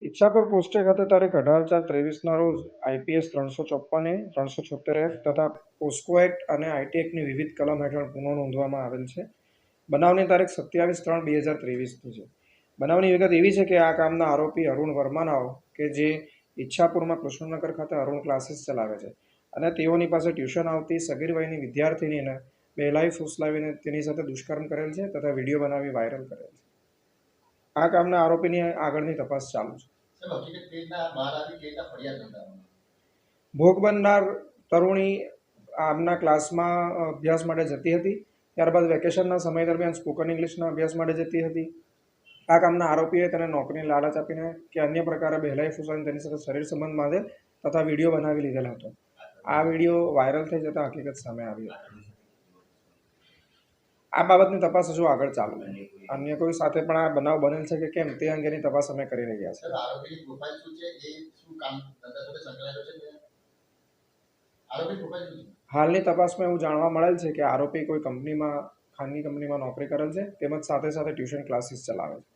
ઈચ્છાપુર પોસ્ટે ખાતે તારીખ 18/4/23ના રોજ આઈપીએસ 354A 376F તથા પોસ્કો એક્ટ અને આઈટી એક્ટની વિવિધ કલમ હેઠળ ગુનો નોંધવામાં આવેલ છે. બનાવની તારીખ 27/3/2023 છે. બનાવની વિગત એવી છે કે આ કામના આરોપી અરુણ વર્માનાઓ કે જે ઈચ્છાપુરમાં કૃષ્ણનગર ખાતે અરુણ ક્લાસીસ ચલાવે છે અને તેઓની પાસે ટ્યુશન આવતી સગીર વયની વિદ્યાર્થિનીને બહેલાઈ ફૂસલાવીને તેની સાથે દુષ્કર્મ કરેલ છે તથા વિડીયો બનાવી વાયરલ કરેલ છે. આ કામના આરોપીની આગળની તપાસ ચાલુ છે. ભોગ બનનાર તરુણી આમના ક્લાસમાં અભ્યાસ માટે જતી હતી. ત્યારબાદ વેકેશનના સમય દરમિયાન સ્પોકન ઇંગ્લિશના અભ્યાસ માટે જતી હતી. આ કામના આરોપીએ તેને નોકરીની લાલચ આપીને કે અન્ય પ્રકારે બહેલાઈ ફૂસવાઈને તેની સાથે શરીર સંબંધ બાંધે તથા વિડીયો બનાવી લીધેલો હતો. આ વિડીયો વાયરલ થઈ જતા હકીકત સામે આવી હતી. આ બાબતની તપાસ હજુ આગળ ચાલુ છે. અન્ય કોઈ સાથે પણ આ બનાવ બનેલ છે કે કેમ તે અંગેની તપાસ અમે કરી રહ્યા છીએ. હાલની તપાસમાં એવું જાણવા મળેલ છે કે આરોપી કોઈ કંપનીમાં ખાનગી કંપનીમાં નોકરી કરેલ છે તેમજ સાથે સાથે ટ્યુશન ક્લાસીસ ચલાવે છે.